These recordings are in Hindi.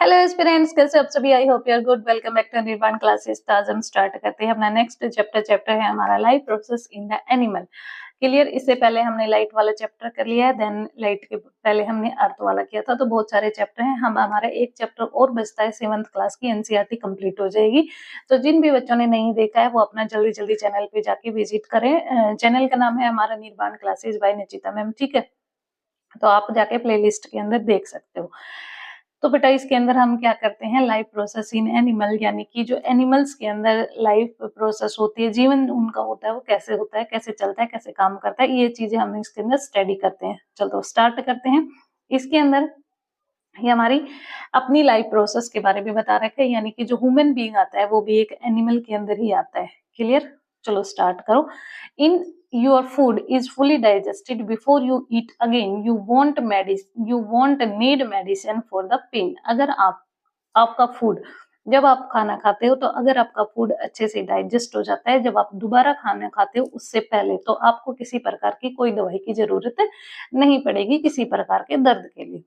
हेलो एस्पिरेंट्स, कैसे आप सभी? I hope you are good. Welcome back to Nirvana classes. तो आज हम स्टार्ट करते हैं अपना नेक्स्ट चैप्टर है हमारा life process in the animal. Clear? इससे पहले हमने लाइट वाला चैप्टर कर लिया है, देन लाइट के पहले हमने अर्थ वाला किया था। तो बहुत सारे चैप्टर हैं। हम हमारा एक चैप्टर और बचता है, 7th क्लास की एनसीईआरटी कंप्लीट हो जाएगी। तो जिन भी बच्चों ने नहीं देखा है वो अपना जल्दी जल्दी चैनल पे जाके विजिट करें। चैनल का नाम है हमारा निर्वाण क्लासेस बाय निचिता मैम, ठीक है? तो आप जाके प्लेलिस्ट के अंदर देख सकते हो। तो बेटा इसके अंदर हम क्या करते हैं, लाइफ प्रोसेस इन एनिमल, यानी कि जो एनिमल्स के अंदर लाइफ प्रोसेस होती है, जीवन उनका होता है, वो कैसे होता है, कैसे चलता है, कैसे काम करता है, ये चीजें हम इसके अंदर स्टडी करते हैं। चलो स्टार्ट करते हैं। इसके अंदर ये हमारी अपनी लाइफ प्रोसेस के बारे में बता रखे हैं, यानी कि जो ह्यूमन बीइंग आता है वो भी एक एनिमल के अंदर ही आता है। क्लियर? चलो स्टार्ट करो। इन your food is fully digested before you eat again, you won't need medicine for the pain। अगर आपका फूड, जब आप खाना खाते हो तो अगर आपका फूड अच्छे से डाइजेस्ट हो जाता है, जब आप दोबारा खाना खाते हो उससे पहले, तो आपको किसी प्रकार की कोई दवाई की जरूरत नहीं पड़ेगी किसी प्रकार के दर्द के लिए।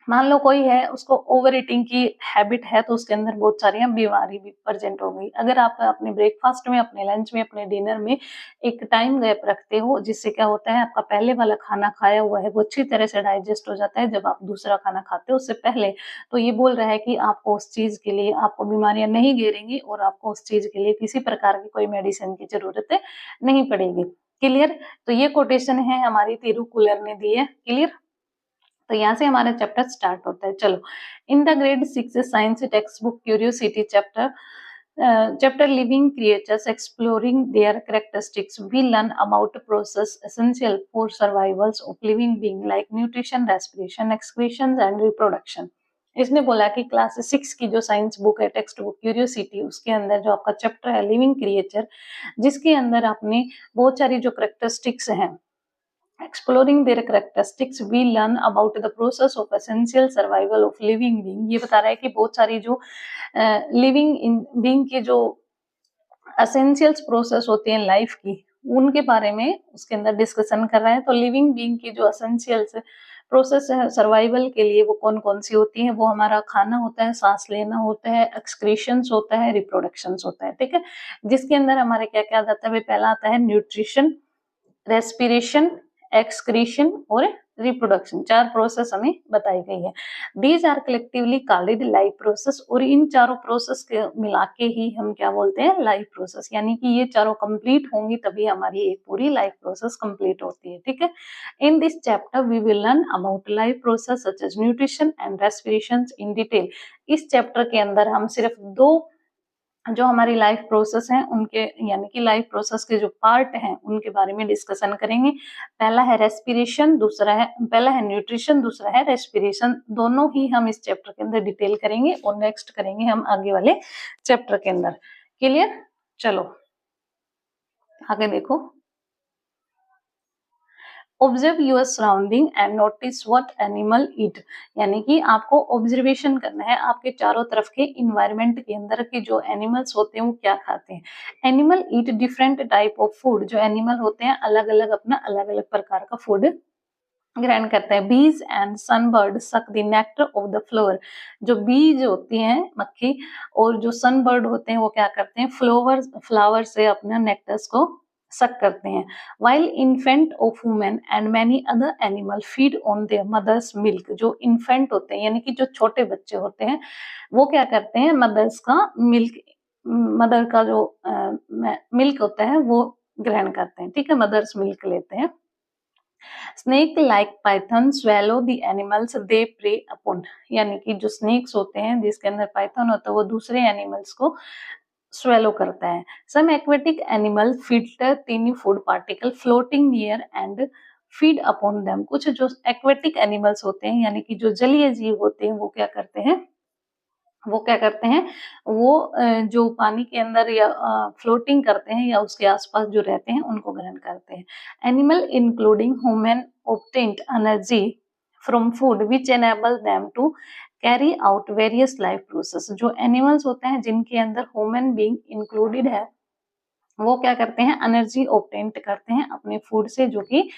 मान लो कोई है, उसको ओवर ईटिंग की हैबिट है, तो उसके अंदर बहुत सारी बीमारी भी प्रेजेंट हो गई। अगर आप अपने ब्रेकफास्ट में, अपने लंच में, अपने डिनर में एक टाइम गैप रखते हो, जिससे क्या होता है, आपका पहले वाला खाना खाया हुआ है वो अच्छी तरह से डाइजेस्ट हो जाता है जब आप दूसरा खाना खाते हो उससे पहले। तो ये बोल रहा है कि आपको उस चीज के लिए, आपको बीमारियां नहीं घेरेंगी और आपको उस चीज के लिए किसी प्रकार की कोई मेडिसिन की जरूरत नहीं पड़ेगी। क्लियर? तो ये कोटेशन है हमारी तिरुकुलर ने दी है। क्लियर? तो यहाँ से हमारा चैप्टर स्टार्ट होता है। चलो, in the grade 6 science text book curiosity chapter living creatures exploring their characteristics, we learn about process essential for survivals of living being like nutrition, respiration, excretion and reproduction. इसने बोला कि क्लास 6 की जो साइंस बुक है, टेक्स्ट बुक क्यूरियोसिटी, उसके अंदर जो आपका चैप्टर है लिविंग क्रिएचर, जिसके अंदर आपने बहुत सारी जो कैरेक्टरिस्टिक्स हैं, exploring their characteristics, we learn about the process of essential survival of living being। ये बता रहा है कि बहुत सारी जो लिविंग बीइंग की जो एसेंशियल्स प्रोसेस होती हैं लाइफ की, उनके बारे में उसके अंदर डिस्कशन कर रहा है। तो लिविंग बीइंग की जो एसेंशियल्स प्रोसेस है सर्वाइवल के लिए, वो कौन कौन सी होती है? वो हमारा खाना होता है, सांस लेना होता है, एक्सक्रीशंस होता है, रिप्रोडक्शंस होता है, ठीक है? जिसके अंदर हमारे क्या क्या आता है? पहला आता है न्यूट्रिशन, रेस्पिरेशन, एक्सक्रीशन और रिप्रोडक्शन। 4 प्रोसेस हमें बताई गई है। These are collectively called life process, और इन चारों प्रोसेस के मिला के ही हम क्या बोलते हैं? Life process. यानी कि ये चारों कंप्लीट होंगी तभी हमारी एक पूरी लाइफ प्रोसेस कंप्लीट होती है, ठीक है? In this chapter we will learn about life process such as nutrition and respiration in detail. इस चैप्टर के अंदर हम सिर्फ 2 जो हमारी लाइफ प्रोसेस है उनके, यानी कि लाइफ प्रोसेस के जो पार्ट हैं उनके बारे में डिस्कशन करेंगे। पहला है रेस्पिरेशन, दूसरा है, पहला है न्यूट्रिशन, दूसरा है रेस्पिरेशन। दोनों ही हम इस चैप्टर के अंदर डिटेल करेंगे और नेक्स्ट करेंगे हम आगे वाले चैप्टर के अंदर। क्लियर? चलो आगे देखो। Observe your surrounding and notice what animal eat, यानी कि आपको ऑब्जर्वेशन करना है आपके चारों तरफ के इन्वायरमेंट के अंदर के जो एनिमल्स होते हैं वो क्या खाते हैं। Animal eat different type of food, जो एनिमल होते हैं अलग अलग अपना अलग अलग प्रकार का फूड ग्रहण करते हैं। बीज and sunbird suck the nectar of the flower, जो बीज होती हैं मक्खी और जो सनबर्ड होते हैं वो क्या करते हैं? फ्लावर से अपना नेक्टर्स को सक करते हैं। While infant of women and many other animal feed on their mother's milk, जो इन्फेंट होते हैं यानी कि जो छोटे बच्चे होते हैं वो क्या करते हैं? मदर्स का मिल्क, मदर का जो मिल्क होता है वो ग्रहण करते हैं, ठीक है? मदर्स मिल्क लेते हैं। Snake like python swallow the animals they prey upon, यानी कि जो स्नेक्स होते हैं जिसके अंदर पाइथन होता है वो दूसरे एनिमल्स को स्वेलो करता है। Some aquatic animal filter tiny food particle floating near and feed upon them. कुछ जो एक्वेटिक एनिमल्स होते हैं यानी कि जो जलीय जीव होते हैं वो क्या करते हैं? वो जो पानी के अंदर या फ्लोटिंग करते हैं या उसके आसपास जो रहते हैं उनको ग्रहण करते हैं। Animal including human obtained energy from food which enable them to carry out various life process. जो एनिमल्स होते हैं जिनके अंदर ह्यूमन बीइंग इंक्लूडेड है वो क्या करते हैं? एनर्जी ऑब्टेन्ड करते हैं अपने फूड से, जो कि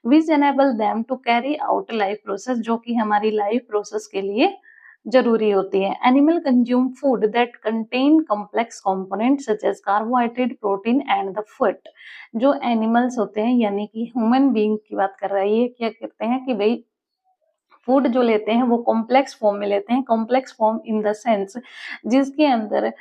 which enable them to carry out life process, जो कि हमारी लाइफ प्रोसेस के लिए जरूरी होती है। Animal consume food that contain complex component such as carbohydrate, protein and the fat. जो एनिमल्स होते हैं यानी कि ह्यूमन बीइंग की बात कर रहा है, ये क्या कहते हैं कि भाई फूड जो लेते हैं वो कॉम्प्लेक्स फॉर्म में लेते हैं। Complex form in the sense जिसके अंदर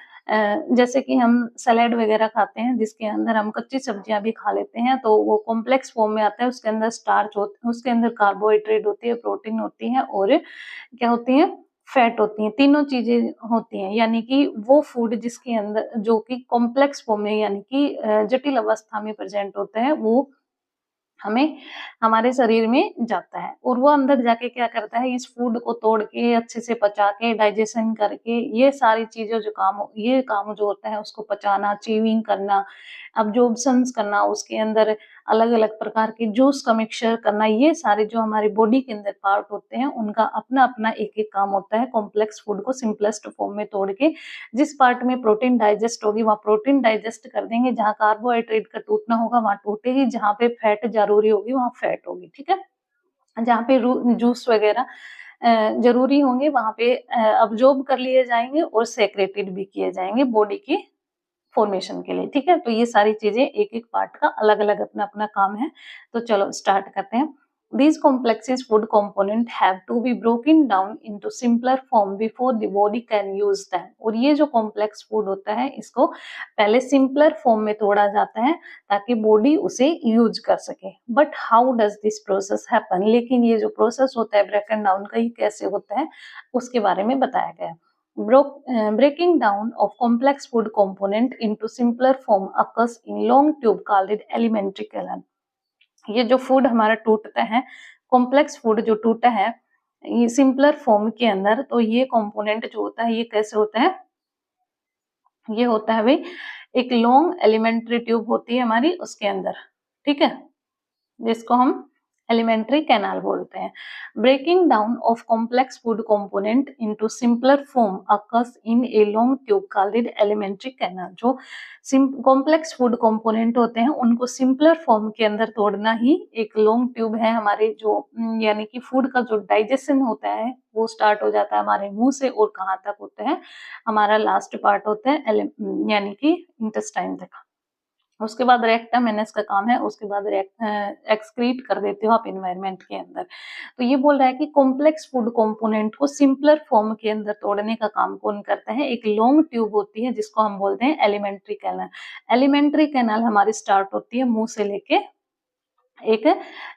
जैसे कि हम सलाद वगैरह खाते हैं जिसके अंदर हम कच्ची सब्जियां भी खा लेते हैं, तो वो कॉम्प्लेक्स फॉर्म में आता है। उसके अंदर स्टार्च होता है, उसके अंदर कार्बोहाइड्रेट होती है, प्रोटीन होती है और क्या होती है, फैट होती है। तीनों चीजें होती हैं यानी कि वो फूड जिसके अंदर जो कि कॉम्प्लेक्स फॉर्म में यानी कि जटिल अवस्था में प्रेजेंट होता है वो हमें हमारे शरीर में जाता है और वो अंदर जाके क्या करता है, इस फूड को तोड़ के अच्छे से पचा के डाइजेशन करके ये सारी चीजें जो काम ये काम जो होता है उसको पचाना, च्यूइंग करना, अब्जॉर्प्शंस करना, उसके अंदर अलग अलग प्रकार के जूस का मिक्सचर करना, ये सारे जो हमारी बॉडी के अंदर पार्ट होते हैं उनका अपना अपना एक एक काम होता है। कॉम्प्लेक्स फूड को सिंपलेस्ट फॉर्म में तोड़ के जिस पार्ट में प्रोटीन डाइजेस्ट होगी वहां प्रोटीन डाइजेस्ट कर देंगे, जहां कार्बोहाइड्रेट का टूटना होगा वहां टूटेगी, जहां पे फैट जरूरी होगी वहां फैट होगी, ठीक है। जहाँ पे जूस वगैरह जरूरी होंगे वहां पे अब्जॉर्ब कर लिए जाएंगे और सेक्रेटेड भी किए जाएंगे बॉडी की फॉर्मेशन के लिए, ठीक है। तो ये सारी चीजें एक एक पार्ट का अलग अलग अपना अपना काम है। तो चलो स्टार्ट करते हैं। These complexes food component have to be broken down into simpler form before the body can use them। और ये जो कॉम्प्लेक्स फूड होता है इसको पहले सिंपलर फॉर्म में तोड़ा जाता है ताकि बॉडी उसे यूज कर सके। But how does this process happen, लेकिन ये जो प्रोसेस होता है ब्रेकन डाउन का, ये कैसे होता है उसके बारे में बताया गया है। Breaking down of complex food component into simpler form occurs in long tube called alimentary canal। ये जो फूड हमारा टूटता है, कॉम्प्लेक्स फूड जो टूटा है ये सिंपलर फॉर्म के अंदर, तो ये कंपोनेंट जो होता है ये कैसे होता है, ये होता है भाई एक लॉन्ग एलिमेंट्री ट्यूब होती है हमारी उसके अंदर, ठीक है, जिसको हम एलिमेंट्री कैनाल बोलते हैं। Breaking down of complex food component into simpler form occurs in a long tube called alimentary canal. जो कॉम्प्लेक्स फूड कंपोनेंट होते हैं उनको सिंपलर फॉर्म के अंदर तोड़ना ही एक लॉन्ग ट्यूब है हमारे जो यानी कि फूड का जो डाइजेशन होता है वो स्टार्ट हो जाता है हमारे मुंह से और कहाँ तक होता है, हमारा लास्ट पार्ट होता है यानी कि इंटेस्टाइन तक। उसके बाद रेक्टम एनएस का काम है, उसके बाद एक्सक्रीट कर देते हो आप एनवायरनमेंट के अंदर। तो ये बोल रहा है कि कॉम्प्लेक्स फूड कंपोनेंट को सिंपलर फॉर्म के अंदर तोड़ने का काम कौन करता है, एक लॉन्ग ट्यूब होती है जिसको हम बोलते हैं एलिमेंट्री कैनाल। एलिमेंट्री कैनाल हमारी स्टार्ट होती है मुंह से लेके एक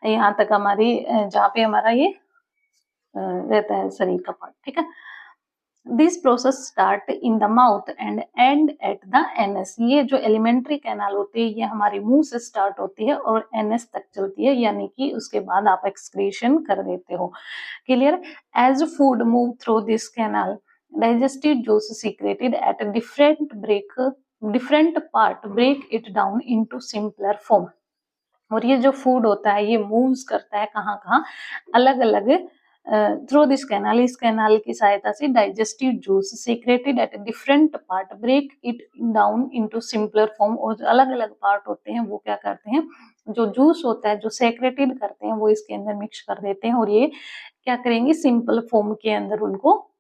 यहाँ तक हमारी जहाँ पे हमारा ये रहता है शरीर का पार्ट, ठीक है। This process start in the mouth and and at the NS. ये जो एलिमेंट्री कैनाल होती है ये हमारे मुंह से स्टार्ट होती है और एनएस तक चलती है, यानी कि उसके बाद आप एक्सक्रीशन कर देते हो। Clear. As food move through this canal digestive juice secreted at different part break it down into simpler form. और ये जो फूड होता है ये मूव्स करता है कहाँ कहाँ, अलग अलग थ्रू दिस कैनाल, इस कैनाल की सहायता से digestive juice secreted at different part break it down into simpler form. और अलग अलग पार्ट होते हैं वो क्या करते हैं, जो जूस होता है जो सेक्रेटेड करते हैं वो इसके अंदर मिक्स कर देते हैं और ये क्या करेंगे सिंपल फॉर्म के अंदर उनको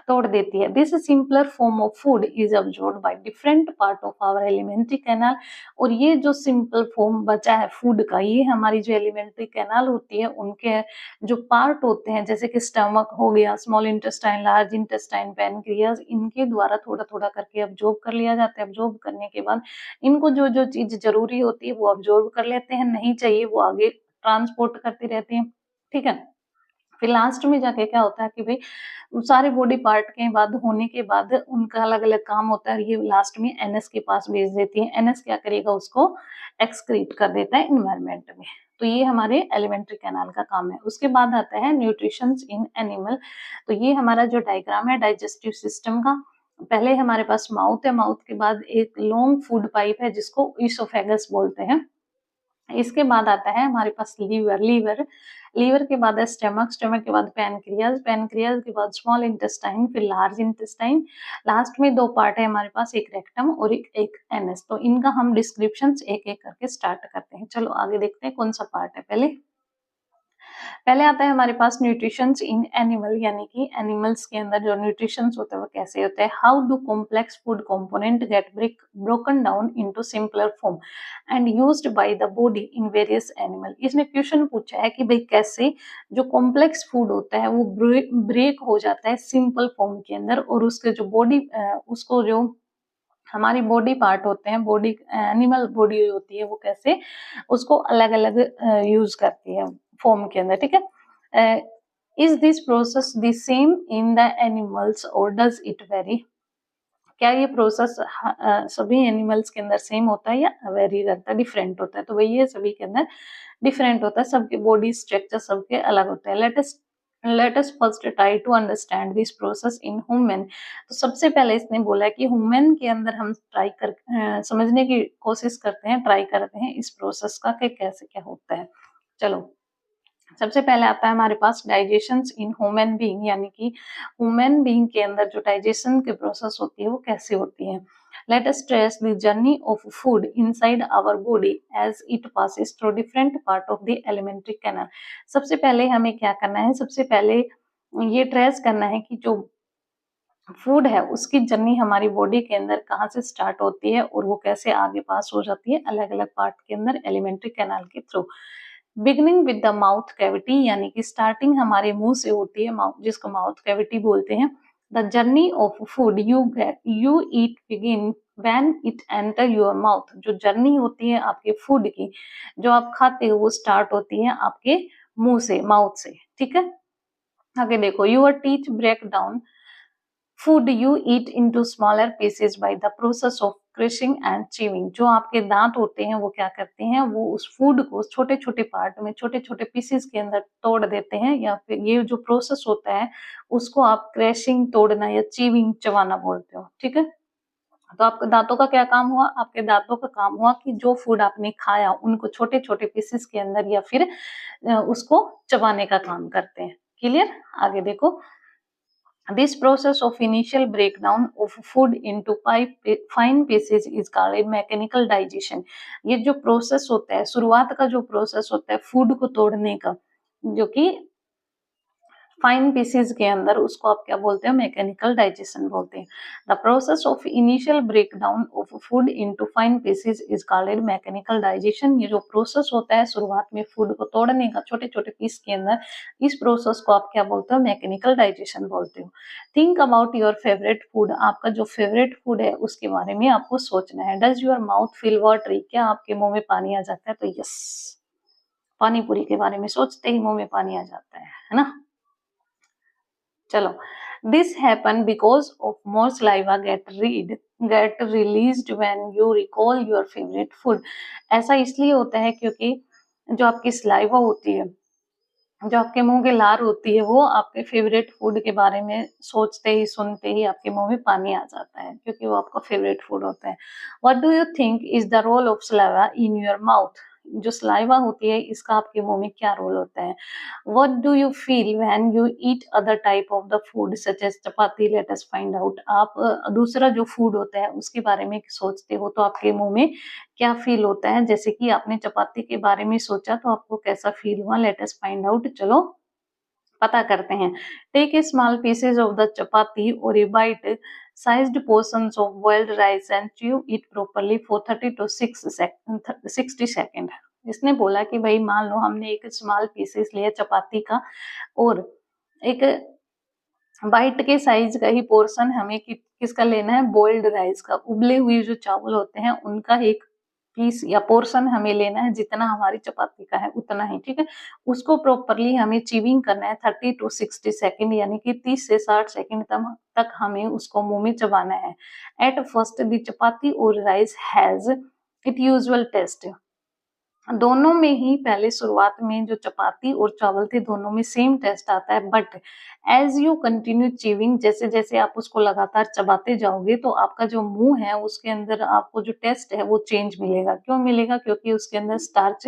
तोड़ देती है। This simpler form of food is absorbed by different part of our alimentary canal. और ये जो सिंपल फॉर्म बचा है फूड का, ये हमारी जो एलिमेंट्री कैनाल होती है उनके जो पार्ट होते हैं जैसे कि स्टमक हो गया, small intestine, large intestine, pancreas, इनके द्वारा थोड़ा थोड़ा करके अब्सॉर्ब कर लिया जाता है। अब्सॉर्ब करने के बाद इनको जो जो चीज जरूरी होती है वो अब्सॉर्ब कर लेते हैं, नहीं चाहिए वो आगे ट्रांसपोर्ट करते रहते हैं, ठीक है। फिर लास्ट में जाके क्या होता है कि भाई सारे बॉडी पार्ट के बाद होने के बाद उनका अलग अलग काम होता है, ये लास्ट में एनएस के पास भेज देती है। एनएस क्या करेगा, उसको एक्सक्रीट कर देता है एनवायरनमेंट में। तो ये हमारे एलिमेंट्री कैनाल का काम है। उसके बाद आता है न्यूट्रिशन इन एनिमल। तो ये हमारा जो डायग्राम है डाइजेस्टिव सिस्टम का, पहले हमारे पास माउथ है, माउथ के बाद एक लॉन्ग फूड पाइप है जिसको इसोफेगस बोलते हैं। इसके बाद आता है हमारे पास लीवर, लीवर के बाद है स्टमक, स्टमक के बाद पैनक्रियाज, पैनक्रियाज के बाद स्मॉल इंटेस्टाइन, फिर लार्ज इंटेस्टाइन, लास्ट में दो पार्ट है हमारे पास, एक रेक्टम और एक एनएस। तो इनका हम डिस्क्रिप्शन एक एक करके स्टार्ट करते हैं। चलो आगे देखते हैं कौन सा पार्ट है। पहले पहले आता है हमारे पास न्यूट्रिशंस इन एनिमल, यानी कि एनिमल्स के अंदर जो न्यूट्रिशंस होते हैं वो कैसे होते हैं। How do complex food component get broken down into simpler form and used by the body in various animal. इसने क्वेश्चन पूछा है कि भाई कैसे जो कॉम्प्लेक्स फूड होता है वो ब्रेक हो जाता है सिंपल फॉर्म के अंदर, और उसके जो बॉडी उसको जो हमारी बॉडी पार्ट होते हैं, बॉडी एनिमल बॉडी होती है वो कैसे उसको अलग अलग यूज करती है फॉर्म के अंदर, ठीक है। Is this process the same in the animals और डज इट वेरी। क्या ये प्रोसेस सभी एनिमल्स के अंदर सेम होता है या वेरी करता है, डिफरेंट होता है। तो वही ये सभी के अंदर डिफरेंट होता है, सबके बॉडी स्ट्रक्चर सबके अलग होते हैं। Let us first try to understand this process in human. तो सबसे पहले इसने बोला कि ह्यूमन के अंदर हम ट्राई कर समझने की कोशिश करते हैं, ट्राई करते हैं इस प्रोसेस का कि कैसे क्या होता है। चलो, सबसे पहले आता है हमारे पास डाइजेशन इन ह्यूमन बीइंग, यानी कि ह्यूमन बीइंग के अंदर जो डाइजेशन की प्रोसेस होती है वो कैसे होती है। Let us trace the journey of food inside our body as it passes through different part of the alimentary canal. सबसे पहले हमें क्या करना है, सबसे पहले ये ट्रेस करना है कि जो फूड है उसकी जर्नी हमारी बॉडी के अंदर कहाँ से स्टार्ट होती है और वो कैसे आगे पास हो जाती है अलग अलग पार्ट के अंदर एलिमेंट्री कैनाल के through. Beginning with the mouth cavity, यानी कि स्टार्टिंग हमारे मुंह से होती है, जिसको माउथ कैविटी बोलते हैं। The journey of food you eat begin when it enter your mouth. जो जर्नी होती है आपके फूड की, जो आप खाते हो वो स्टार्ट होती है आपके मुंह से, माउथ से, ठीक है। आगे देखो, your teeth break down food you eat into smaller pieces by the process of crushing and chewing. जो आपके दांत होते हैं वो क्या करते हैं, वो उस फूड को छोटे छोटे पार्ट में, छोटे छोटे पीसेस के अंदर तोड़ देते हैं, या फिर ये जो प्रोसेस होता है उसको आप क्रशिंग, तोड़ना या चीविंग, चबाना बोलते हो, ठीक है। तो आपके दांतों का क्या काम हुआ, आपके दांतों का काम हुआ कि जो फूड आपने खाया उनको छोटे छोटे पीसेस के अंदर या फिर उसको चबाने का काम करते हैं। क्लियर। आगे देखो, this process of initial breakdown of food into fine pieces is called mechanical digestion। ये जो प्रोसेस होता है, शुरुआत का जो प्रोसेस होता है फूड को तोड़ने का, जो कि फाइन पीसेस के अंदर, उसको आप क्या बोलते हैं, मैकेनिकल डाइजेशन बोलते हैं। The process of initial breakdown of food into fine pieces is called mechanical digestion. ये जो प्रोसेस होता है शुरुआत में फूड को तोड़ने का छोटे छोटे पीस के अंदर, इस प्रोसेस को आप क्या बोलते हो, मैकेनिकल डाइजेशन बोलते हो। Think about your favourite food. आपका जो फेवरेट फूड है उसके बारे में आपको सोचना है। Does your mouth feel watery. क्या आपके मुंह में पानी आ जाता है, तो यस, पानी पूरी के बारे में सोचते ही मुंह में पानी आ जाता है ना। चलो, this happen because of more saliva get released when you recall your favorite food। ऐसा इसलिए होता है क्योंकि जो आपकी सलाइवा होती है, जो आपके मुंह की लार होती है, वो आपके फेवरेट फूड के बारे में सोचते ही, सुनते ही आपके मुंह में पानी आ जाता है, क्योंकि वो आपका फेवरेट फूड होता है। What do you think is the role of saliva in your mouth. जो सलाइवा होती है इसका आपके मुंह में क्या रोल होता है। What do you feel when you eat other type of the food such as chapati. Let us find out. आप दूसरा जो फूड होता है उसके बारे में सोचते हो तो आपके मुंह में क्या फील होता है। जैसे कि आपने चपाती के बारे में सोचा तो आपको कैसा फील हुआ। Let us find out. चलो पता करते हैं। Take a small pieces of the chapati और a bite sized portions of boiled rice and chew it properly for 30 to 60 second. इसने बोला कि भाई मान लो हमने एक स्मॉल पीसेस लिया चपाती का, और एक बाइट के साइज का ही पोर्शन हमें किसका लेना है, बॉइल्ड राइस का। उबले हुए जो चावल होते हैं उनका एक पीस या पोर्शन हमें लेना है, जितना हमारी चपाती का है उतना ही, ठीक है। उसको प्रॉपरली हमें चीविंग करना है 30 to 60 सेकेंड, यानी कि 30 से 60 सेकेंड तक हमें उसको मुंह में चबाना है। एट फर्स्ट द चपाती और rice has it usual taste. दोनों में ही पहले शुरुआत में जो चपाती और चावल थे दोनों में सेम टेस्ट आता है, but as you continue chewing, जैसे जैसे आप उसको लगातार चबाते जाओगे तो आपका जो मुंह है उसके अंदर आपको जो टेस्ट है वो चेंज मिलेगा। क्यों मिलेगा, क्योंकि उसके अंदर स्टार्च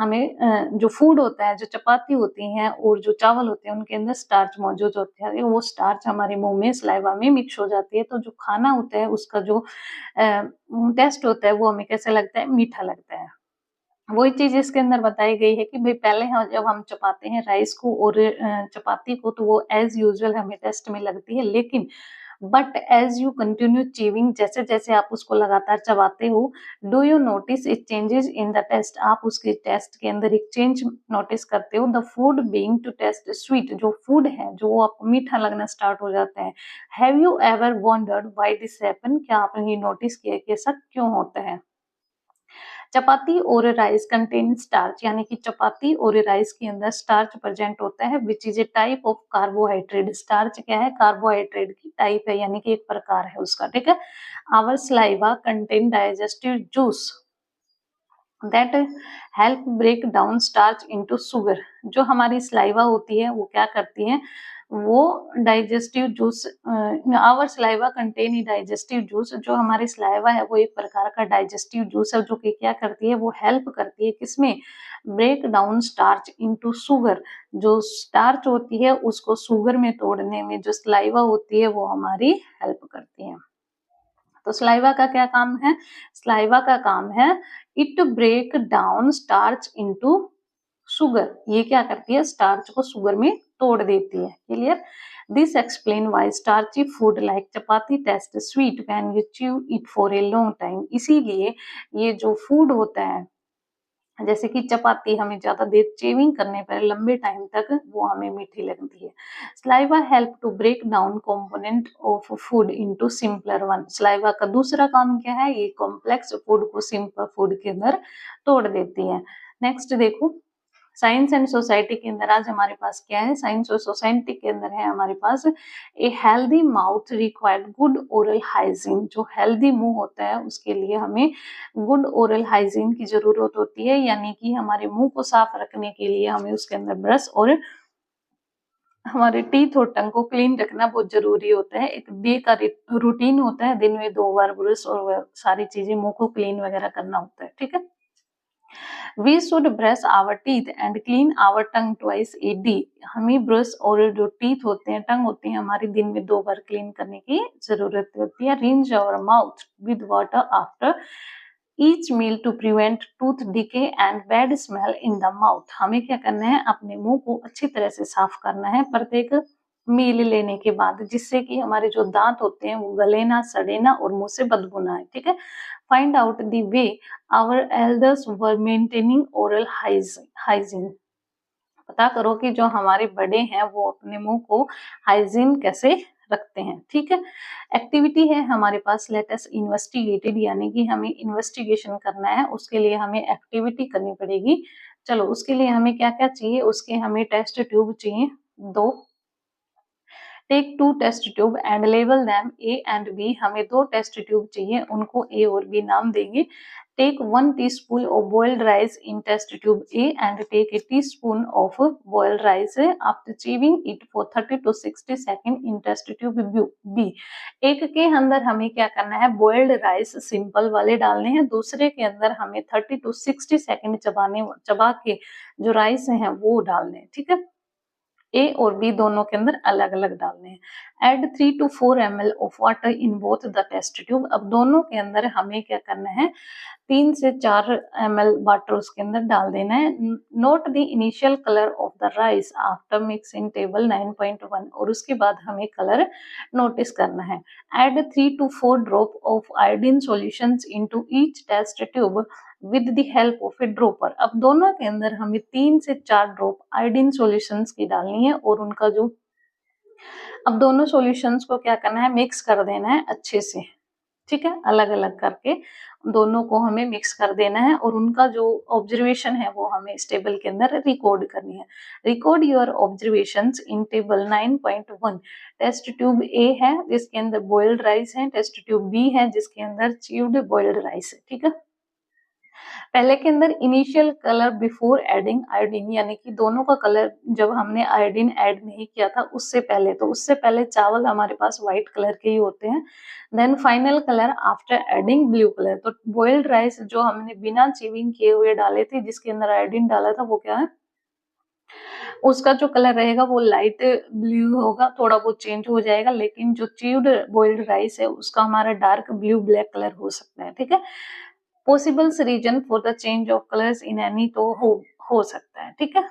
हमें जो फूड होता है, जो चपाती होती हैं और जो चावल होते हैं उनके अंदर स्टार्च मौजूद होते हैं, वो स्टार्च हमारे मुंह में, सलाइवा में मिक्स हो जाती है। तो जो खाना होता है उसका जो टेस्ट होता है वो हमें कैसा लगता है, मीठा लगता है। वही चीज़ इसके अंदर बताई गई है कि भई पहले जब हम चपाते हैं राइस को और चपाती को, तो वो एज़ यूजुअल हमें टेस्ट में लगती है, लेकिन but as you continue chewing, जैसे-जैसे आप उसको लगातार चबाते हो, do you notice it changes in the taste, आप उसके टेस्ट के अंदर एक चेंज नोटिस करते हो। The food being to taste sweet, जो फूड है, जो वो आपको मीठा लगना स्टार्ट हो जाता है। Have you ever wondered why this happen, क्या आपने ये नोटिस किया कि ऐसा क्यों होता है? चपाती और राइस कंटेन स्टार्च, यानी कि चपाती और राइस के अंदर स्टार्च प्रेजेंट होता है, which is a type of carbohydrate. Starch क्या है? कार्बोहाइड्रेट की टाइप है, यानी कि एक प्रकार है उसका, ठीक है। Our saliva contain digestive juice that help break down starch into sugar. जो हमारी सलाइवा होती है वो क्या करती है, वो digestive juice, our saliva contain digestive juice, जो हमारी सलाइवा है वो एक प्रकार का डाइजेस्टिव जूस है, जो कि क्या करती है, वो हेल्प करती है किसमें, break down starch into sugar. जो स्टार्च होती है उसको शुगर में तोड़ने में जो सलाइवा होती है वो हमारी हेल्प करती है। तो सलाइवा का क्या काम है? सलाइवा का काम है it break down starch into sugar. ये क्या करती है? स्टार्च को शुगर में तोड़ देती है। Clear? This explain why starchy food like chapati test sweet when you chew it for a long time. इसीलिए ये जो फूड होता है, जैसे कि चपाती, हमें ज्यादा देर चेविंग करने पर लंबे टाइम तक वो हमें मीठी लगती है। Saliva help to break down component of food into simpler one. Saliva का दूसरा काम क्या है? ये कॉम्प्लेक्स फूड को सिंपल फूड के अंदर तोड़ देती है। नेक्स्ट देखो, साइंस एंड सोसाइटी के अंदर आज हमारे पास क्या है? साइंस और सोसाइटी के अंदर है हमारे पास a healthy mouth required good oral hygiene. जो हेल्दी मुंह होता है उसके लिए हमें गुड ओरल हाइजीन की जरूरत होती है, यानी कि हमारे मुंह को साफ रखने के लिए हमें उसके अंदर ब्रश और हमारे टीथ और टंग को क्लीन रखना बहुत जरूरी होता है। एक डे का रूटीन होता है, दिन में 2 बार ब्रश और सारी चीजें मुंह को क्लीन वगैरह करना होता है, ठीक है। We should brush our teeth and clean our tongue twice a day. हमें ब्रश और जो टीथ होते हैं, टंग होती है हमारी, दिन में 2 बार क्लीन करने की जरूरत होती है। Rinse our mouth with water after each meal to prevent tooth decay and bad smell in the mouth. हमें क्या करना है? अपने मुंह को अच्छी तरह से साफ करना है प्रत्येक मील लेने के बाद, जिससे कि हमारे जो दांत होते हैं वो गले ना, सड़े ना और मुंह से बदबू ना आए, ठीक है। Find out the way our elders were maintaining oral hygiene. पता करो कि जो हमारे बड़े हैं वो अपने मुंह को हाइजीन कैसे रखते हैं, ठीक है। एक्टिविटी है हमारे पास, लेट अस इन्वेस्टिगेटेड, यानी कि हमें इन्वेस्टिगेशन करना है, उसके लिए हमें एक्टिविटी करनी पड़ेगी। चलो, उसके लिए हमें क्या क्या चाहिए? उसके हमें टेस्ट ट्यूब चाहिए 2। Take 2 test tube and label them A and B. हमें 2 टेस्ट ट्यूब चाहिए, उनको ए और बी नाम देंगे। Take 1 teaspoon of boiled rice in test tube A and take a teaspoon of boiled rice after chewing it for 30 to 60 second in test tube B. एक के अंदर हमें क्या करना है? बॉइल्ड राइस सिंपल वाले डालने हैं, दूसरे के अंदर हमें 30 to 60 सेकंड चबा के जो राइस हैं वो डालने हैं, ठीक है। ए और बी दोनों के अंदर अलग अलग डालने हैं। Add 3 to 4 ml of water in both the test tube. अब दोनों के अंदर हमें क्या करना है? 3 से 4 ml वाटर उसके अंदर डाल देना है। Note the initial colour of the rice after mixing table 9.1, और उसके बाद हमें कलर नोटिस करना है। Add 3 to 4 drop of iodine solutions into each test tube with the help of a dropper. अब दोनों के अंदर हमें 3 से 4 ड्रॉप आयोडीन सॉल्यूशंस की डालनी है, और उनका जो, अब दोनों सॉल्यूशंस को क्या करना है? मिक्स कर देना है अच्छे से, ठीक है। अलग अलग करके दोनों को हमें मिक्स कर देना है, और उनका जो ऑब्जर्वेशन है वो हमें इस टेबल के अंदर रिकॉर्ड करनी है। Record your observations in table 9.1। Test tube A है जिसके अंदर बॉइल्ड राइस है, टेस्ट ट्यूब बी है जिसके अंदर च्यूड बॉइल्ड राइस है, ठीक है। पहले के अंदर initial colour before adding iodine, यानी कि दोनों का कलर जब हमने आयोडीन ऐड नहीं किया था उससे पहले, तो उससे पहले चावल हमारे पास व्हाइट कलर के ही होते हैं। Then final colour after adding blue colour. तो बॉइल्ड राइस जो हमने बिना चीविंग किए हुए डाले थे, जिसके अंदर आयोडीन डाला था, वो क्या है? उसका जो कलर रहेगा वो लाइट ब्लू होगा, थोड़ा बहुत चेंज हो जाएगा, लेकिन जो च्यूड बॉइल्ड राइस है उसका हमारा डार्क ब्लू ब्लैक कलर हो सकता है, ठीक है। Possibles reason for the change of colours in any, तो हो सकता है, ठीक है।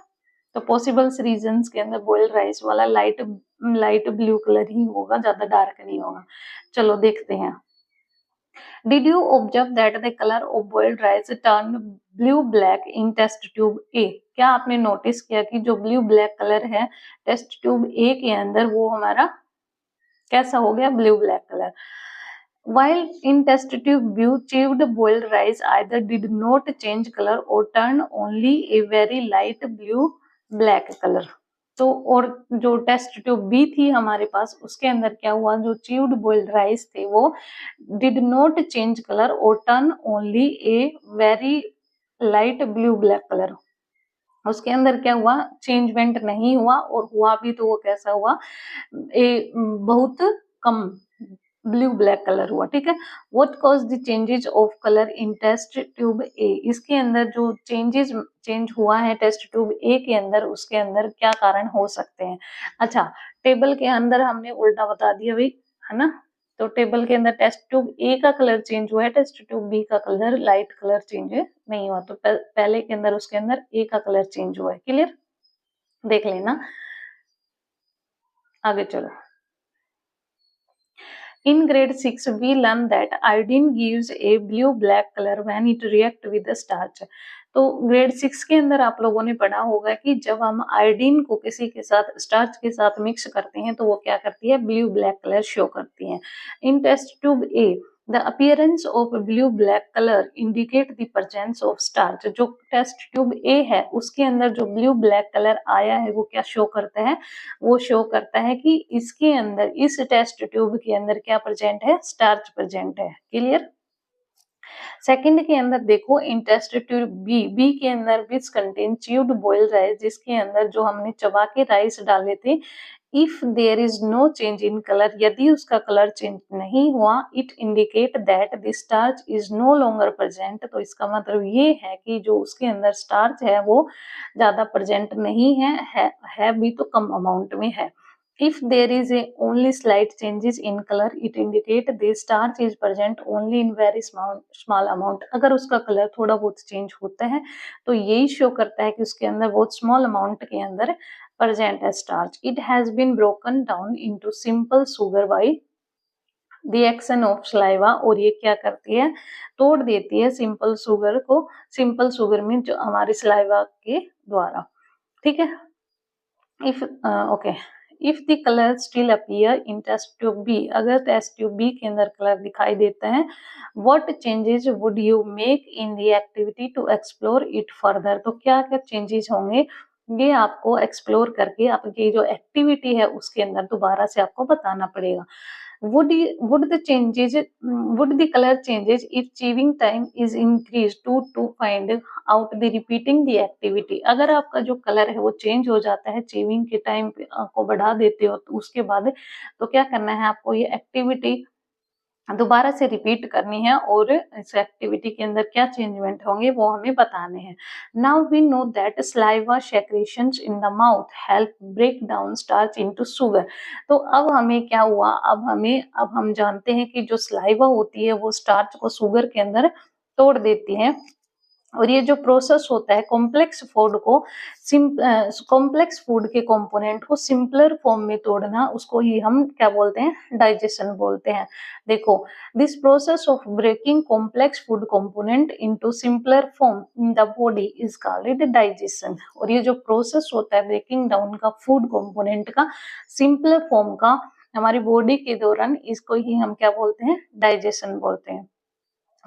तो पॉसिबल्स रीजंस के अंदर बॉइल्ड राइस वाला लाइट ब्लू कलर ही होगा, ज्यादा डार्क नहीं होगा। चलो देखते हैं। Did you observe that the colour of boiled rice turn blue black in test tube A? क्या आपने नोटिस किया कि जो ब्लू ब्लैक कलर है टेस्ट ट्यूब ए के अंदर वो हमारा कैसा हो गया, blue black colour. While in test tube view, chewed boiled rice either did not change color or turn only a very light blue black color. तो और जो टेस्ट ट्यूब बी थी हमारे पास उसके अंदर क्या हुआ, जो च्यूड बॉइल्ड राइस थे वो डिड नॉट चेंज कलर और turn only a very light blue black colour. उसके अंदर क्या हुआ, चेंजमेंट नहीं हुआ, और हुआ भी तो वो कैसा हुआ, बहुत कम ब्लू ब्लैक कलर हुआ, ठीक है। What cause the changes of colour in test tube A? इसके अंदर जो चेंज हुआ है टेस्ट ट्यूब ए के अंदर, उसके अंदर क्या कारण हो सकते हैं। अच्छा, टेबल के अंदर हमने उल्टा बता दिया भाई, है ना। तो टेबल के अंदर टेस्ट ट्यूब ए का कलर चेंज हुआ है, टेस्ट ट्यूब बी का कलर लाइट कलर चेंज नहीं हुआ। तो पहले के अंदर उसके अंदर ए का कलर चेंज हुआ है। क्लियर, देख लेना, आगे चलो। In grade 6, we learn that iodine gives a blue-black color when it react with the starch. तो ग्रेड 6 के अंदर आप लोगों ने पढ़ा होगा कि जब हम आयोडीन को किसी के साथ स्टार्च के साथ मिक्स करते हैं तो वो क्या करती है, ब्लू ब्लैक कलर शो करती है। In test tube A the appearance of blue black colour indicate the presence of starch. जो टेस्ट ट्यूब ए है उसके अंदर जो ब्लू ब्लैक कलर आया है वो क्या शो करता है, वो शो करता है कि इसके अंदर, इस टेस्ट ट्यूब के अंदर क्या प्रेजेंट है, स्टार्च प्रेजेंट है। क्लियर। सेकंड के अंदर देखो, इन टेस्ट ट्यूब बी के अंदर which contain chewed boiled rice, जिसके अंदर जो हमने चबा के राइस डाले थे, if there is no change in colour, यदि उसका कलर चेंज नहीं हुआ, it indicate that the starch is no longer present. तो इसका मतलब ये है कि जो उसके अंदर स्टार्च है वो ज्यादा प्रेजेंट नहीं है भी तो कम अमाउंट में है। If there is a only slight changes in color, it indicate the starch is present only in very small amount. अगर उसका कलर थोड़ा बहुत चेंज होता है तो यही शो करता है कि उसके अंदर बहुत स्मॉल अमाउंट के अंदर present है starch. It has been broken down into simple sugar by the action of saliva. और ये क्या करती है, तोड़ देती है सिंपल शुगर को, सिंपल शुगर में जो हमारी सलाइवा के द्वारा, ठीक है। If okay, if the colour still appear in test tube B, अगर टेस्ट ट्यूब बी के अंदर कलर दिखाई देता है, what changes would you make in the activity to explore it further? तो क्या क्या चेंजेस होंगे, ये आपको एक्सप्लोर करके आपकी जो एक्टिविटी है उसके अंदर दोबारा से आपको बताना पड़ेगा। would the color changes if chewing time is increased to find out the repeating the activity? अगर आपका जो कलर है वो चेंज हो जाता है, चीविंग के टाइम को बढ़ा देते हो तो उसके बाद तो क्या करना है आपको, ये एक्टिविटी दोबारा से रिपीट करनी है और इस एक्टिविटी के अंदर क्या चेंजमेंट होंगे वो हमें बताने हैं। Now we know that saliva secretions in the mouth help break down starch into sugar. तो अब हमें क्या हुआ, अब हम जानते हैं कि जो सलाइवा होती है वो स्टार्च को शुगर के अंदर तोड़ देती है। और ये जो प्रोसेस होता है कॉम्प्लेक्स फूड को, कॉम्प्लेक्स फूड के कंपोनेंट को सिंपलर फॉर्म में तोड़ना, उसको ही हम क्या बोलते हैं, डाइजेशन बोलते हैं। देखो, this process of breaking complex food component into simpler form in the body is called digestion. और ये जो प्रोसेस होता है ब्रेकिंग डाउन का फूड कंपोनेंट का सिंपलर फॉर्म का हमारी बॉडी के दौरान, इसको ही हम क्या बोलते हैं, डाइजेशन बोलते हैं।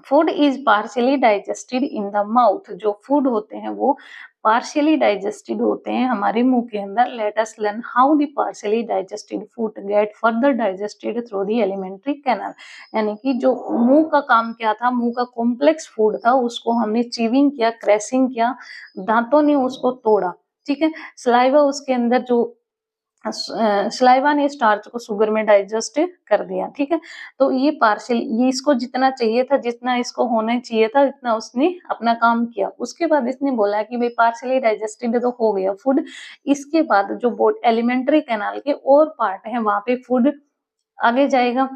Food is partially digested in the mouth, जो फूड होते हैं वो पार्शियली डाइजेस्टेड होते हैं हमारे मुंह के अंदर। Let us learn how the partially digested food gate further digested through the alimentary canal. यानी कि जो मुंह का काम क्या था, मुंह का कॉम्प्लेक्स फूड था, उसको हमने चीविंग किया, क्रैशिंग किया, दांतों ने उसको तोड़ा, ठीक है। सलाइवा उसके अंदर जो सलाइवा ने स्टार्च को शुगर में डाइजेस्ट कर दिया, ठीक है। तो ये पार्शियल, ये इसको जितना चाहिए था, जितना इसको होना चाहिए था, इतना उसने अपना काम किया। उसके बाद इसने बोला कि भाई पार्शियली डाइजेस्टेड तो हो गया फूड, इसके बाद जो एलिमेंट्री कैनाल के और पार्ट है वहां पे फूड आगे जाएगा,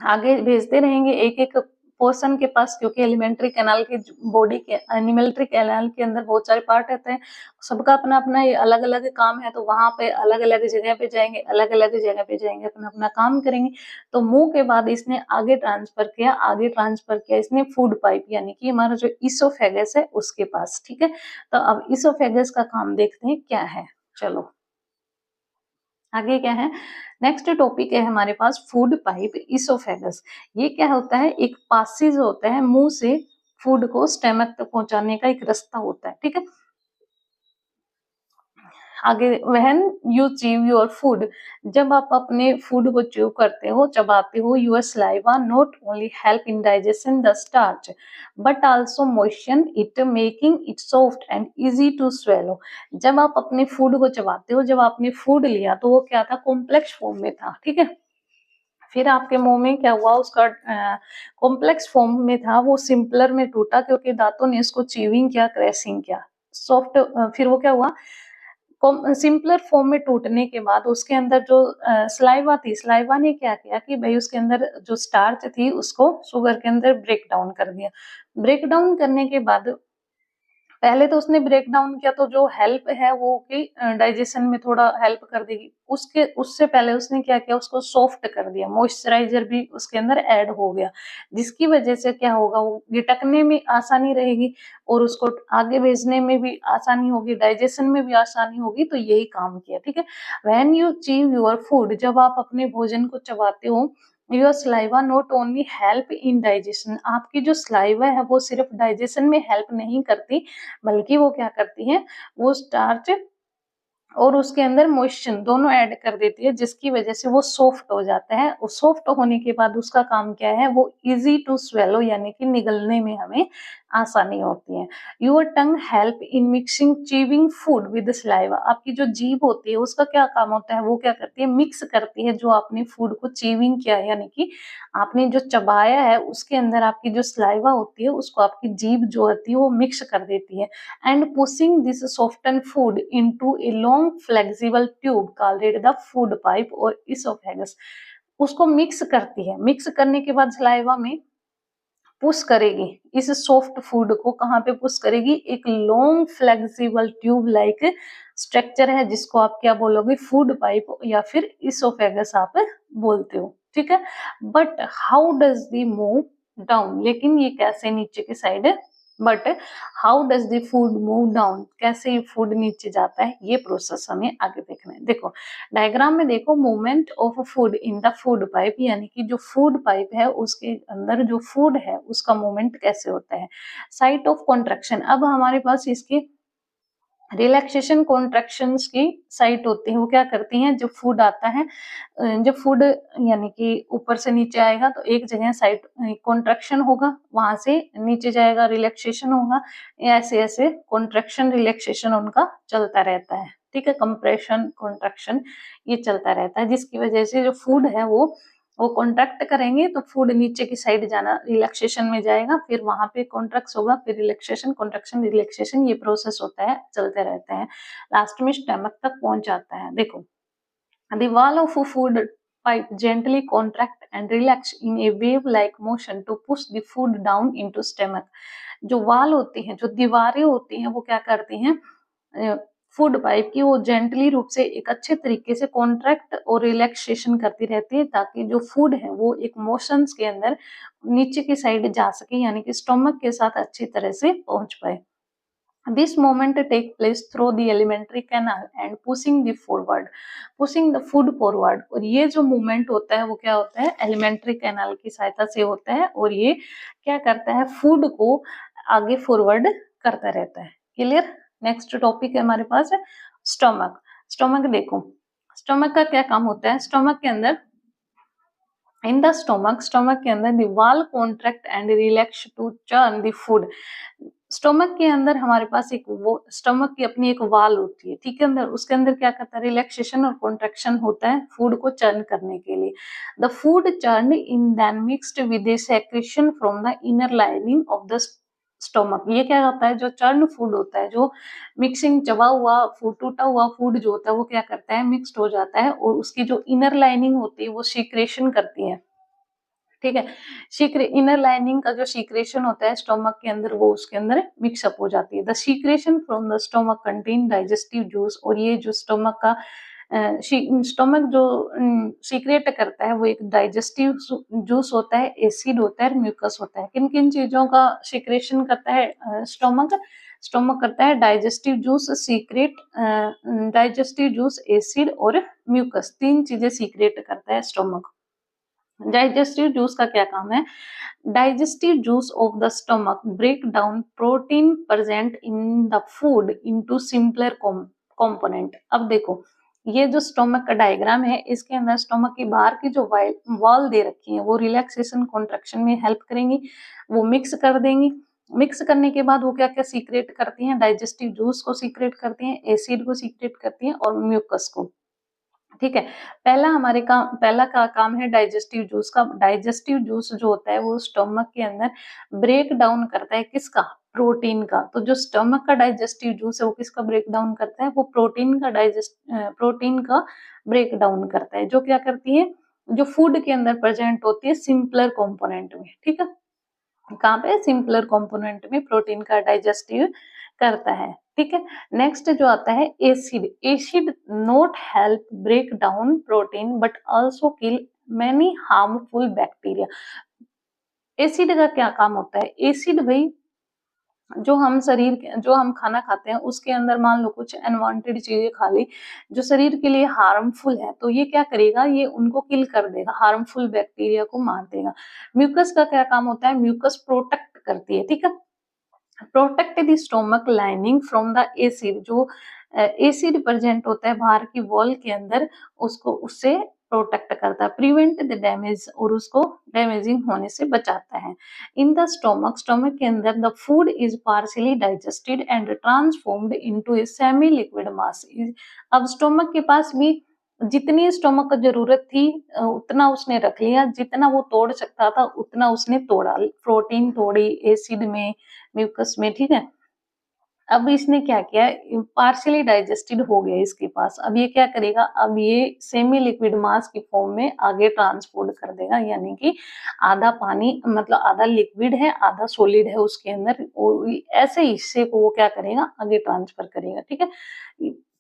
आगे भेजते रहेंगे एक एक पोर्शन के पास, क्योंकि एलिमेंट्री कैनाल की बॉडी के एनिमेंट्री कैनाल के अंदर बहुत सारे पार्ट रहते हैं, सबका अपना अपना ये अलग अलग काम है, तो वहां पे अलग अलग जगह पे जाएंगे, अलग अलग जगह पे जाएंगे, अपना अपना काम करेंगे। तो मुंह के बाद इसने आगे ट्रांसफर किया इसने फूड पाइप, यानी कि हमारा जो इसोफेगस है उसके पास। ठीक है, तो अब इसोफेगस का काम देखते हैं क्या है। चलो आगे क्या है, नेक्स्ट टॉपिक है हमारे पास फूड पाइप इसोफेगस। ये क्या होता है, एक पासेज होता है मुंह से फूड को स्टमक तक पहुंचाने का एक रास्ता होता है। ठीक है, आगे when you chew your food, जब आप अपने फूड को च्यू करते हो, चबाते हो, your saliva not only help in digestion the starch but also moisten it, making it soft and easy to swallow. जब आप अपने फूड को चबाते हो, जब आपने फूड लिया तो वो क्या था, कॉम्प्लेक्स फॉर्म में था। ठीक है, फिर आपके मुंह में क्या हुआ, उसका कॉम्प्लेक्स फॉर्म में था, वो सिंपलर में टूटा क्योंकि दांतों ने इसको च्यूइंग किया, क्रैशिंग किया, सॉफ्ट। फिर वो क्या हुआ, सिंपलर फॉर्म में टूटने के बाद उसके अंदर जो स्लाइवा थी, स्लाइवा ने क्या किया कि भाई उसके अंदर जो स्टार्च थी उसको शुगर के अंदर ब्रेक डाउन कर दिया। ब्रेक डाउन करने के बाद पहले तो उसने ब्रेक डाउन किया, तो जो हेल्प है वो कि डाइजेशन में थोड़ा हेल्प कर देगी, उसके उससे पहले उसने क्या किया, उसको सॉफ्ट कर दिया, मॉइस्चराइजर भी उसके अंदर ऐड हो गया, जिसकी वजह से क्या होगा, वो गिटकने में आसानी रहेगी और उसको आगे भेजने में भी आसानी होगी, डाइजेशन में भी आसानी होगी। तो यही काम किया। ठीक है, when you chew your food, जब आप अपने भोजन को चबाते हो, your saliva not only help in digestion, आपकी जो सलाइवा है वो सिर्फ डाइजेशन में हेल्प नहीं करती, बल्कि वो क्या करती है, वो स्टार्च और उसके अंदर मॉइस्चर दोनों ऐड कर देती है, जिसकी वजह से वो सॉफ्ट हो जाता है। और सॉफ्ट होने के बाद उसका काम क्या है, वो इजी टू स्वेलो, यानी कि निगलने में हमें आसानी होती है। Your tongue help in mixing chewing food with saliva, आपकी जो जीभ होती है उसका क्या काम होता है, वो क्या करती है, मिक्स करती है जो आपने फूड को चीविंग किया है, यानी कि आपने जो चबाया है उसके अंदर आपकी जो सलाइवा होती है उसको आपकी जीभ जो होती है वो मिक्स कर देती है, and pushing this softened food into a long flexible tube called the food pipe or esophagus, उसको मिक्स करती है, मिक्स करने के बाद सलाइवा में पुश करेगी, इस सॉफ्ट फूड को कहाँ पे पुश करेगी, एक long flexible tube like structure है जिसको आप क्या बोलोगे, फूड पाइप या फिर इसोफेगस आप बोलते हो। ठीक है, but how does the move down, लेकिन ये कैसे नीचे की side, but how does the food move down, कैसे ये फूड नीचे जाता है, ये प्रोसेस हमें आगे देखना है। देखो डायग्राम में देखो, movement of food in the food pipe, यानी कि जो फूड पाइप है उसके अंदर जो फूड है उसका मूवमेंट कैसे होता है। साइट ऑफ कॉन्ट्रैक्शन, अब हमारे पास इसकी रिलैक्सेशन कॉन्ट्रैक्शंस की साइट होती है, वो क्या करती हैं, जब फूड आता है, जब फूड यानी कि ऊपर से नीचे आएगा तो एक जगह साइट कॉन्ट्रैक्शन होगा, वहां से नीचे जाएगा रिलैक्सेशन होगा, ऐसे ऐसे कॉन्ट्रैक्शन रिलैक्सेशन उनका चलता रहता है। ठीक है, कंप्रेशन कॉन्ट्रैक्शन ये चलता रहता है, जिसकी वजह से जो फूड है वो कॉन्ट्रैक्ट करेंगे तो फूड नीचे की साइड जाना, रिलैक्सेशन में जाएगा, फिर वहां पे कॉन्ट्रैक्ट होगा, फिर रिलैक्सेशन कॉन्ट्रैक्शन रिलैक्सेशन, ये प्रोसेस होता है, चलते रहते हैं, लास्ट में स्टमक तक पहुंच जाता है। देखो the wall of a food pipe gently contract and relax in a wave like motion to push the food down into stomach, जो वाल होती हैं, जो दीवारें होती हैं, वो क्या करती हैं, फूड पाइप की, वो जेंटली रूप से एक अच्छे तरीके से कॉन्ट्रैक्ट और रिलैक्सेशन करती रहती है, ताकि जो फूड है वो एक मोशंस के अंदर नीचे की साइड जा सके, यानी कि स्टमक के साथ अच्छी तरह से पहुंच पाए। This movement take place through the alimentary canal and pushing the food forward, और ये जो मूवमेंट होता है वो क्या होता है, एलिमेंट्री कैनाल की सहायता से होता है, और ये क्या करता है, फूड को आगे फॉरवर्ड करता रहता है। क्लियर, नेक्स्ट टॉपिक है हमारे पास स्टमक। स्टमक देखो, स्टमक का क्या काम होता है, स्टमक के अंदर इन द स्टमक के अंदर the wall contract and relax to churn the food, stomach के अंदर हमारे पास एक वो स्टमक की अपनी एक वाल होती है, ठीक है, अंदर उसके अंदर क्या करता है, रिलैक्सेशन और कॉन्ट्रैक्शन होता है फूड को चर्न करने के लिए। The food churn in then mixed with a secretion from the inner lining of the stomach, ये क्या होता है, जो चर्न फूड होता है, जो मिक्सिंग चबा हुआ फूड, टूटा हुआ फूड जो होता है वो क्या करता है, मिक्स्ड हो जाता है, और उसकी जो इनर लाइनिंग होती है वो सीक्रेशन करती है। ठीक है। इनर लाइनिंग का जो सीक्रेशन होता है स्टोमक के अंदर, वो उसके अंदर मिक्सअप हो जाती है। The secretion from the stomach contain digestive juice, और ये जो स्टोमक का स्टोमक जो सीक्रेट करता है वो एक डाइजेस्टिव जूस होता है, एसिड होता है और म्यूकस होता है। किन किन चीजों का सीक्रेशन करता है स्टोमक? स्टोमक करता है digestive juice secrete, digestive juice, acid और म्यूकस, तीन चीजें सीक्रेट करता है स्टोमक। डाइजेस्टिव जूस का क्या काम है? Digestive juice of the stomach break down protein present in the food into simpler component. अब देखो, ये जो स्टोमक का डायग्राम है, इसके अंदर स्टोमक की बाहर की जो वॉल दे रखी है वो रिलैक्सेशन कॉन्ट्रैक्शन में हेल्प करेंगी, वो मिक्स कर देंगी। मिक्स करने के बाद वो क्या क्या सीक्रेट करती हैं? डाइजेस्टिव जूस को सीक्रेट करती हैं, एसिड को सीक्रेट करती हैं और म्यूकस को। ठीक है। पहला का काम है डाइजेस्टिव जूस का। डाइजेस्टिव जूस जो होता है वो स्टोमक के अंदर ब्रेक डाउन करता है, किसका? प्रोटीन का। तो जो स्टोमक का डाइजेस्टिव जूस है वो किसका ब्रेक डाउन करता है? वो प्रोटीन का ब्रेक डाउन करता है। जो क्या करती है? जो फूड के अंदर प्रेजेंट होती है सिंपलर कंपोनेंट में। ठीक है। कहाँ पे? सिंपलर कंपोनेंट में प्रोटीन का डाइजेस्टिव करता है। ठीक है। नेक्स्ट जो आता है acid. Acid not help break down protein but also kill many harmful bacteria. Acid का क्या काम होता है? एसिड भाई जो हम खाना खाते हैं उसके अंदर मान लो कुछ अनवांटेड चीजें खा ली जो शरीर के लिए हार्मफुल है, तो ये क्या करेगा? ये उनको किल कर देगा, हार्मफुल बैक्टीरिया को मार देगा। म्यूकस का क्या काम होता है? म्यूकस प्रोटेक्ट करती है। ठीक है। Protect the stomach lining from the acid. जो एसिड प्रेजेंट होता है बाहर की वॉल के अंदर, उसको उससे प्रोटेक्ट करता है, प्रिवेंट द डैमेज, और उसको डैमेजिंग होने से बचाता है। इन द स्टोमक के अंदर the food is partially digested and transformed into a semi liquid मास। अब स्टोमक के पास भी जितनी स्टोमक को जरूरत थी उतना उसने रख लिया, जितना वो तोड़ सकता था उतना उसने तोड़ा, प्रोटीन तोड़ी एसिड में, म्यूकस में। ठीक है। अब इसने क्या किया? पार्शियली डाइजेस्टेड हो गया इसके पास। अब ये क्या करेगा? अब ये सेमी लिक्विड मास की फॉर्म में आगे ट्रांसपोर्ट कर देगा, यानी कि आधा पानी मतलब आधा लिक्विड है आधा सॉलिड है उसके अंदर, ऐसे हिस्से को वो क्या करेगा? आगे ट्रांसफर करेगा। ठीक है।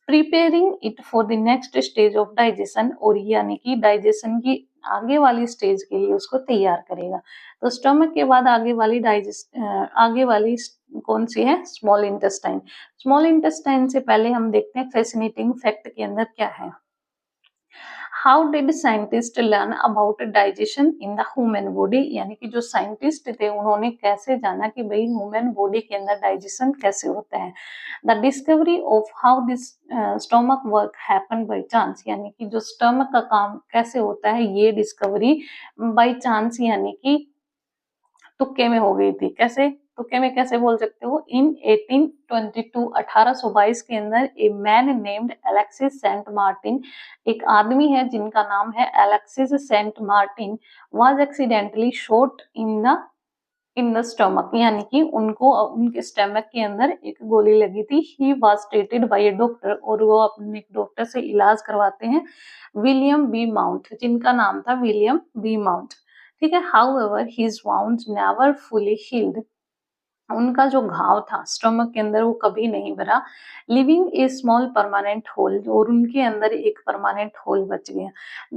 Preparing it for the next stage of digestion, और यानी कि डाइजेशन की आगे वाली स्टेज के लिए उसको तैयार करेगा। तो स्टमक के बाद आगे वाली कौन सी है? Small intestine. स्मॉल इंटेस्टाइन से पहले हम देखते हैं फैसिनेटिंग फैक्ट के अंदर क्या है। How did scientist learn about digestion in the human body, यानी कि जो साइंटिस्ट थे उन्होंने कैसे जाना कि भाई ह्यूमन बॉडी के अंदर डाइजेशन कैसे होता है। The discovery of how this stomach work happen by chance, यानी कि जो स्टमक का काम कैसे होता है ये डिस्कवरी बाय चांस यानी कि तुक्के में हो गई थी। कैसे? तुक्के में कैसे बोल सकते हो? इन 1822 1822 के अंदर a man named Alexis Saint Martin, एक आदमी है जिनका नाम है Alexis Saint Martin, was accidentally shot in the stomach, यानी कि उनको उनके स्टमक के अंदर एक गोली लगी थी। He was treated by A doctor, और वो अपने एक डॉक्टर से इलाज करवाते हैं, विलियम बी माउंट, जिनका नाम था विलियम बी माउंट। ठीक है। However his wounds never fully healed, उनका जो घाव था स्टमक के अंदर वो कभी नहीं भरा। Leaving a small permanent hole, और उनके अंदर एक परमानेंट होल बच गया।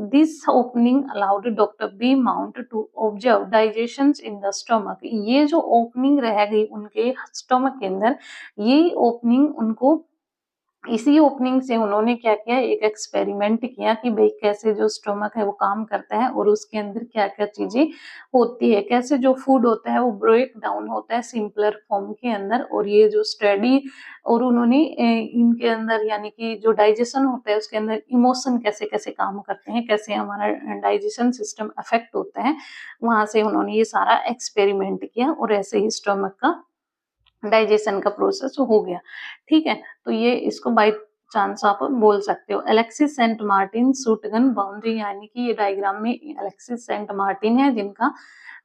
This opening allowed doctor Beaumont to observe digestion in the stomach, ये जो ओपनिंग रह गई उनके स्टमक के अंदर, ये ओपनिंग उनको, इसी ओपनिंग से उन्होंने क्या किया? एक एक्सपेरिमेंट किया कि भाई कैसे जो स्टोमक है वो काम करता है और उसके अंदर क्या क्या चीजें होती है, कैसे जो फूड होता है वो ब्रेक डाउन होता है सिंपलर फॉर्म के अंदर। और ये जो स्टडी, और उन्होंने इनके अंदर यानी कि जो डाइजेशन होता है उसके अंदर इमोशन कैसे कैसे काम करते हैं, कैसे हमारा डाइजेशन सिस्टम अफेक्ट होता है, वहां से उन्होंने ये सारा एक्सपेरिमेंट किया और ऐसे ही स्टोमक का डाइजेशन का प्रोसेस हो गया। ठीक है। तो ये इसको बाय चांस आप बोल सकते हो। Alexis Saint Martin shoot gun boundary, यानी कि ये डायग्राम में अलेक्सिस सेंट मार्टिन है जिनका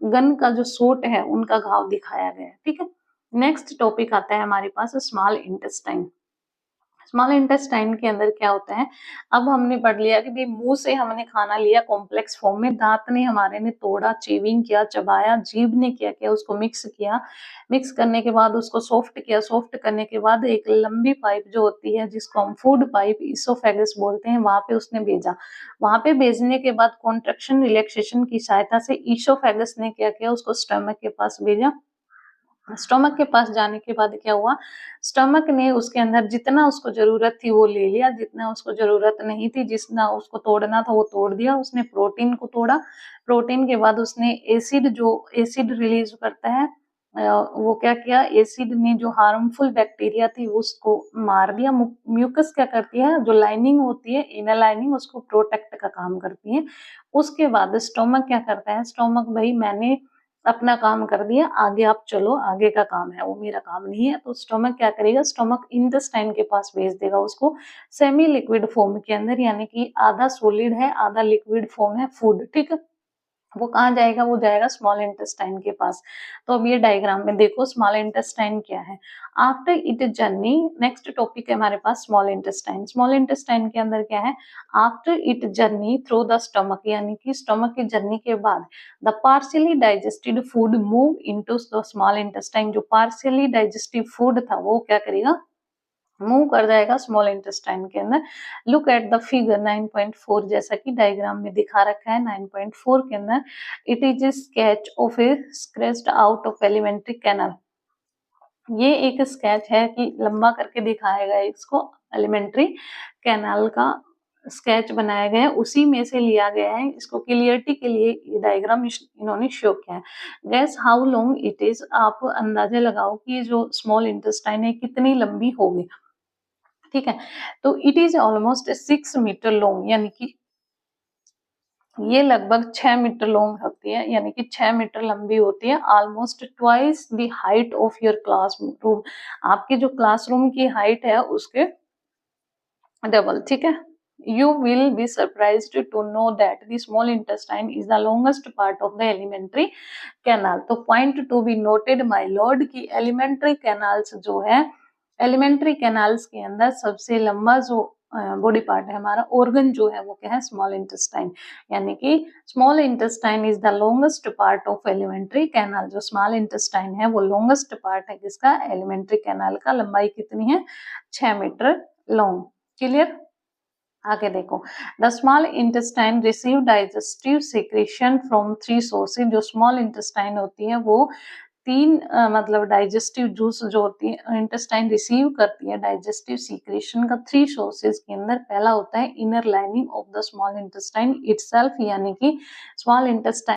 गन का जो शॉट है उनका घाव दिखाया गया है। ठीक है। नेक्स्ट टॉपिक आता है हमारे पास स्मॉल इंटेस्टाइन। स्मॉल इंटेस्टाइन के अंदर क्या होता है, अब हमने पढ़ लिया कि भाई मुंह से हमने खाना लिया कॉम्प्लेक्स फॉर्म में, दांत ने हमारे ने तोड़ा, चीविंग किया, चबाया, जीभ ने क्या किया, उसको मिक्स किया, मिक्स करने के बाद उसको सॉफ्ट किया, सॉफ्ट करने के बाद एक लंबी पाइप जो होती है जिसको हम फूड पाइप इसोफेगस बोलते हैं, वहां पे उसने भेजा। वहां पे भेजने के बाद कॉन्ट्रैक्शन रिलैक्सेशन की सहायता से इसोफेगस ने क्या किया, उसको स्टमक के पास भेजा। स्टमक के पास जाने के बाद क्या हुआ, स्टमक ने उसके अंदर जितना उसको जरूरत थी वो ले लिया, जितना उसको जरूरत नहीं थी, जितना उसको तोड़ना था वो तोड़ दिया। उसने प्रोटीन को तोड़ा, प्रोटीन के बाद उसने एसिड, जो एसिड रिलीज करता है, वो क्या किया, एसिड ने जो हार्मफुल बैक्टीरिया थी उसको मार दिया। म्यूकस क्या करती है, जो लाइनिंग होती है इनर लाइनिंग, उसको प्रोटेक्ट का काम करती है। उसके बाद स्टोमक क्या करता है, स्टोमक भाई मैंने अपना काम कर दिया, आगे आप चलो, आगे का काम है, वो मेरा काम नहीं है। तो स्टोमक क्या करेगा, स्टोमक इंटेस्टाइन के पास भेज देगा उसको सेमी लिक्विड फॉर्म के अंदर, यानी कि आधा सॉलिड है आधा लिक्विड फॉर्म है फूड, ठीक है। वो कहाँ जाएगा, वो जाएगा स्मॉल इंटेस्टाइन के पास। तो अब ये डायग्राम में देखो स्मॉल इंटेस्टाइन क्या है। After it journey, next topic है हमारे पास स्मॉल इंटेस्टाइन। स्मॉल इंटेस्टाइन के अंदर क्या है, after it journey through the stomach, यानी कि स्टमक की जर्नी के बाद the partially digested food move into the small intestine. जो पार्शियली डाइजेस्टिव फूड था वो क्या करेगा, मूव कर जाएगा स्मॉल इंटेस्टाइन के अंदर। लुक एट द फिगर 9.4, जैसा कि डायग्राम में दिखा रखा है 9.4 के अंदर। It is a sketch of a scratched out of alimentary canal. ये एक स्केच है कि लंबा करके दिखाया गया है इसको, एलिमेंट्री कैनाल का स्केच बनाया गया है, उसी में से लिया गया है। इसको क्लियरिटी के लिए ये डायग्राम इन्होंने शो किया है। Gas how long it is, आप अंदाजा लगाओ कि ये जो स्मॉल इंटेस्टाइन है कितनी लंबी होगी, ठीक है। तो it is almost 6 metre long, यानी कि ये लगभग 6 मीटर लॉन्ग होती है, यानी कि 6 मीटर लंबी होती है। Almost twice the height of your classroom, आपके जो क्लासरूम की हाइट है उसके डबल, ठीक है। You will be surprised to know that the small intestine is the longest part of the alimentary canal. तो point to be noted my Lord की एलिमेंट्री कैनाल्स जो है, एलिमेंट्री कैनाल्स के अंदर सबसे लंबा जो बॉडी पार्ट है हमारा, ऑर्गन जो है वो क्या है, स्मॉल इंटेस्टाइन। यानी कि small intestine is the longest part of elementary canal. जो स्मॉल इंटेस्टाइन है वो लॉन्गेस्ट पार्ट है किसका, एलिमेंट्री कैनाल का। लंबाई कितनी है, 6 मीटर लॉन्ग। क्लियर, आगे देखो। The small intestine receive digestive secretion from 3 sources. जो स्मॉल इंटेस्टाइन होती है वो तीन मतलब डाइजेस्टिव जूस जो होती है इंटेस्टाइन रिसीव करती है डाइजेस्टिव सीक्रेशन का 3 सोर्सेज के अंदर। पहला होता है inner lining of the small intestine itself, यानी कि स्मॉल इंटेस्टाइन